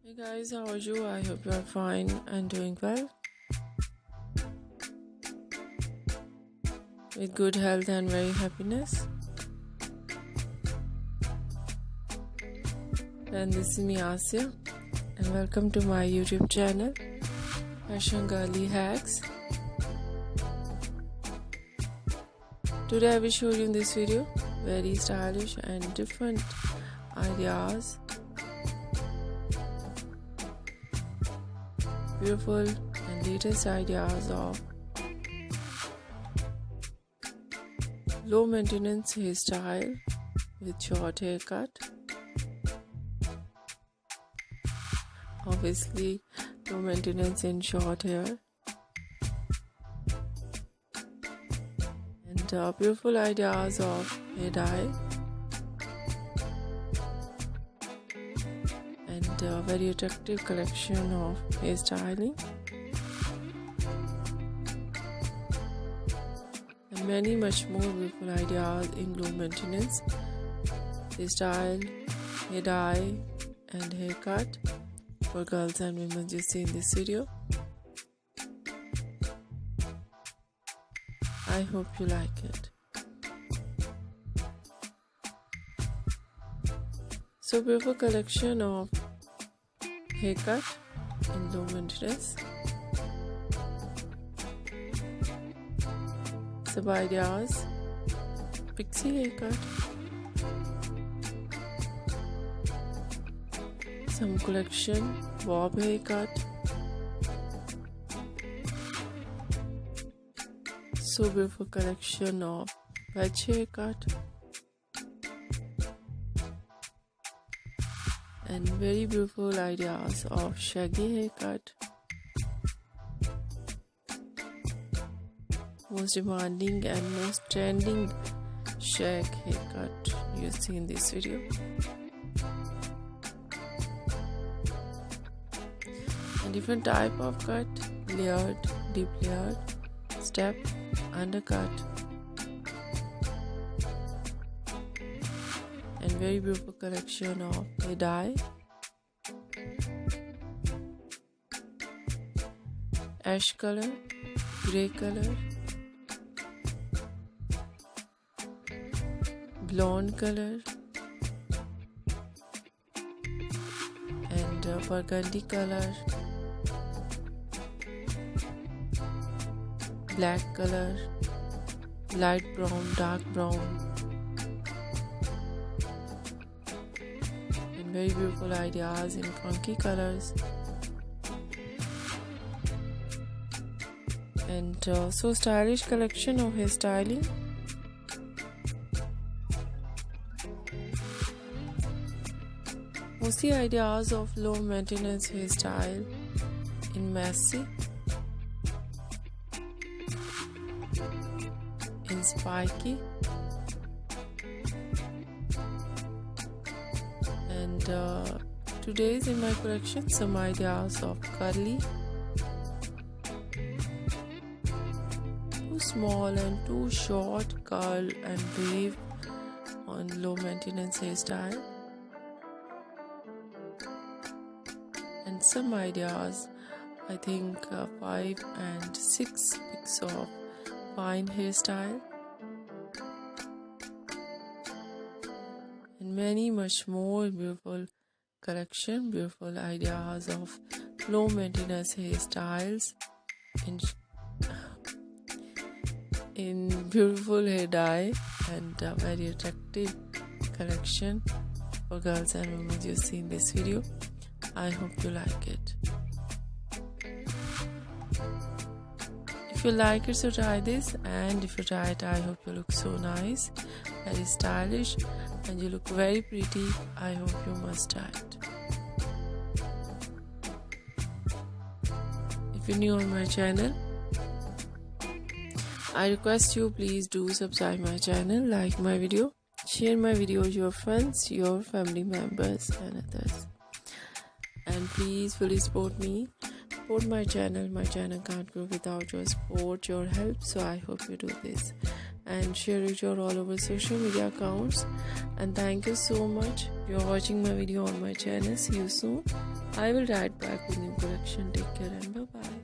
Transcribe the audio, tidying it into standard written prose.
Hey guys, how are you? I hope you are fine and doing well, with good health and very happiness. And this is me Asya, and welcome to my YouTube channel, Fashion Girly Hacks. Today I will show you in this video very stylish and different ideas, beautiful and latest ideas of low maintenance hairstyle with short haircut. Obviously, low maintenance in short hair, and beautiful ideas of hair dye, and a very attractive collection of hairstyling, and many much more beautiful ideas in low maintenance hairstyle, hair dye, and haircut for girls and women you see in this video. I hope you like it. So beautiful collection of haircut in low maintenance. Some ideas: pixie haircut, some collection bob haircut, so beautiful collection of wedge haircut, and very beautiful ideas of shaggy haircut. Most demanding and most trending shag haircut you see in this video. And different type of cut: layered, deep layered, step, undercut, and very beautiful collection of hair dye, ash color, grey color, blonde color, and burgundy color, black color, light brown, dark brown, and very beautiful ideas in funky colors, and so stylish collection of hairstyling. Mostly ideas of low maintenance hairstyle in messy, in spiky, and today's in my collection some ideas of curly, too small and too short curl and wave on low maintenance hairstyle, and some ideas, I think 5 and 6 picks of fine hairstyle, and many much more beautiful collection, beautiful ideas of low maintenance hairstyles in beautiful hair dye, and a very attractive collection for girls and women you see in this video. I hope you like it. If you like it, so try this, and if you try it, I hope you look so nice, very stylish, and you look very pretty. I hope you must try it. If you're new on my channel, I request you please do subscribe my channel, like my video, share my video with your friends, your family members and others, and please fully support me, support my channel. My channel can't grow without your support, your help, so I hope you do this. and share it your all over social media accounts. And thank you so much. You're watching my video on my channel. See you soon. I will write back with new collection. Take care and bye bye.